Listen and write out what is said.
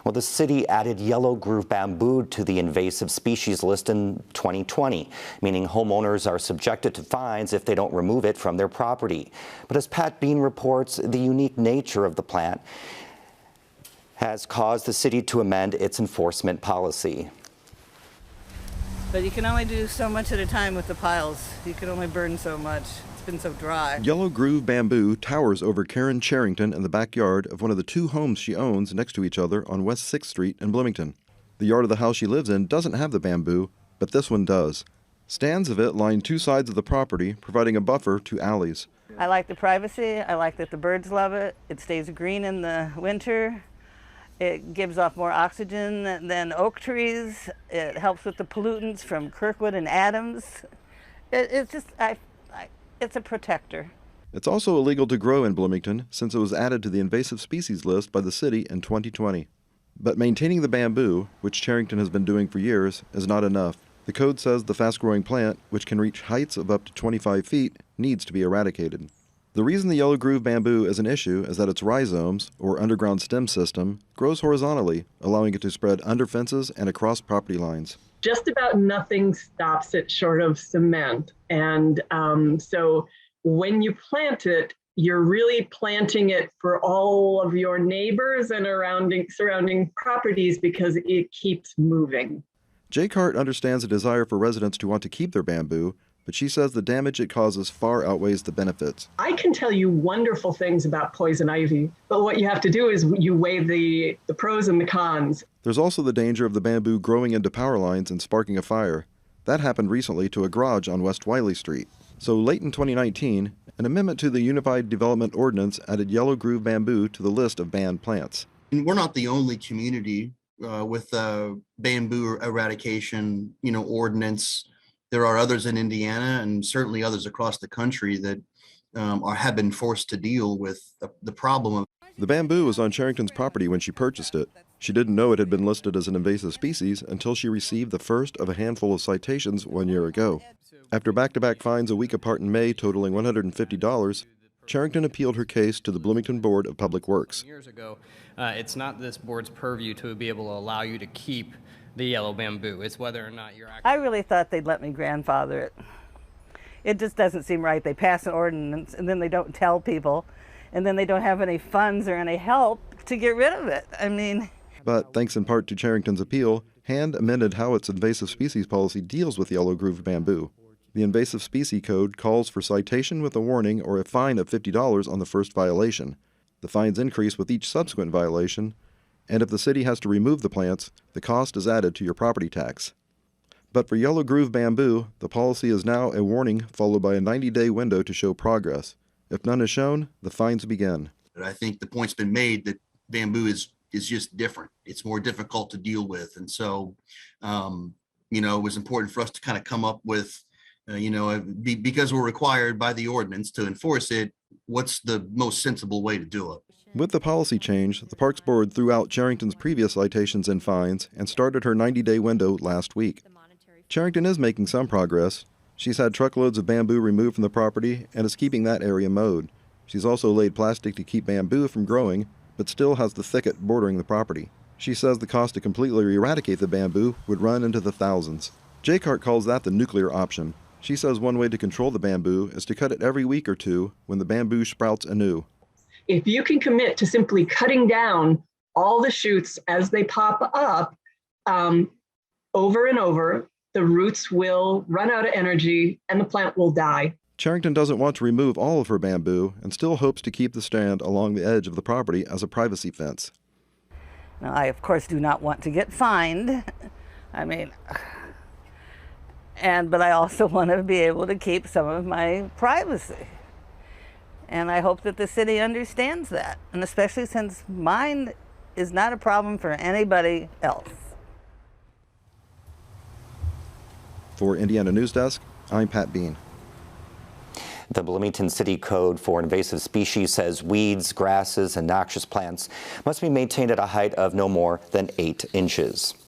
Well, the city added yellow groove bamboo to the invasive species list in 2020, meaning homeowners are subjected to fines if they don't remove it from their property. But as Pat Bean reports, the unique nature of the plant has caused the city to amend its enforcement policy. But you can only do so much at a time with the piles. You can only burn so much. It's been so dry. Yellow groove bamboo towers over Karen Cherrington in the backyard of one of the two homes she owns next to each other on West 6th Street in Bloomington. The yard of the house she lives in doesn't have the bamboo, but this one does. Stands of it line two sides of the property, providing a buffer to alleys. I like the privacy. I like that the birds love it. It stays green in the winter. It gives off more oxygen than oak trees. It helps with the pollutants from Kirkwood and Adams. It's just, it's a protector. It's also illegal to grow in Bloomington since it was added to the invasive species list by the city in 2020. But maintaining the bamboo, which Cherrington has been doing for years, is not enough. The code says the fast-growing plant, which can reach heights of up to 25 feet, needs to be eradicated. The reason the yellow groove bamboo is an issue is that its rhizomes, or underground stem system, grows horizontally, allowing it to spread under fences and across property lines. Just about nothing stops it short of cement. And so when you plant it, you're really planting it for all of your neighbors and surrounding properties because it keeps moving. Jay Cart understands the desire for residents to want to keep their bamboo, but she says the damage it causes far outweighs the benefits. I can tell you wonderful things about poison ivy, but what you have to do is you weigh the pros and the cons. There's also the danger of the bamboo growing into power lines and sparking a fire. That happened recently to a garage on West Wiley Street. So late in 2019, an amendment to the Unified Development Ordinance added yellow groove bamboo to the list of banned plants. And we're not the only community with bamboo eradication, ordinance. There are others in Indiana and certainly others across the country that have been forced to deal with the problem. The bamboo was on Cherrington's property when she purchased it. She didn't know it had been listed as an invasive species until she received the first of a handful of citations 1 year ago. After back-to-back fines a week apart in May totaling $150, Cherrington appealed her case to the Bloomington Board of Public Works. Years ago, it's not this board's purview to be able to allow you to keep the yellow bamboo. It's whether or not you're I really thought they'd let me grandfather it. It just doesn't seem right. They pass an ordinance and then they don't tell people, and then they don't have any funds or any help to get rid of it. I mean. But thanks in part to Cherrington's appeal, Hand amended how its invasive species policy deals with yellow groove bamboo. The invasive species code calls for citation with a warning or a fine of $50 on the first violation. The fines increase with each subsequent violation, and if the city has to remove the plants, the cost is added to your property tax. But for yellow groove bamboo, the policy is now a warning followed by a 90-day window to show progress. If none is shown, the fines begin. I think the point's been made that bamboo is just different. It's more difficult to deal with. And so, it was important for us to kind of come up with, because we're required by the ordinance to enforce it, what's the most sensible way to do it? With the policy change, the Parks Board threw out Cherrington's previous citations and fines and started her 90-day window last week. Cherrington is making some progress. She's had truckloads of bamboo removed from the property and is keeping that area mowed. She's also laid plastic to keep bamboo from growing, but still has the thicket bordering the property. She says the cost to completely eradicate the bamboo would run into the thousands. Jay Cart calls that the nuclear option. She says one way to control the bamboo is to cut it every week or two when the bamboo sprouts anew. If you can commit to simply cutting down all the shoots as they pop up over and over, the roots will run out of energy and the plant will die. Cherrington doesn't want to remove all of her bamboo and still hopes to keep the stand along the edge of the property as a privacy fence. Now, I, of course, do not want to get fined. But I also want to be able to keep some of my privacy. And I hope that the city understands that, and especially since mine is not a problem for anybody else. For Indiana News Desk, I'm Pat Bean. The Bloomington City Code for Invasive Species says weeds, grasses, and noxious plants must be maintained at a height of no more than 8 inches.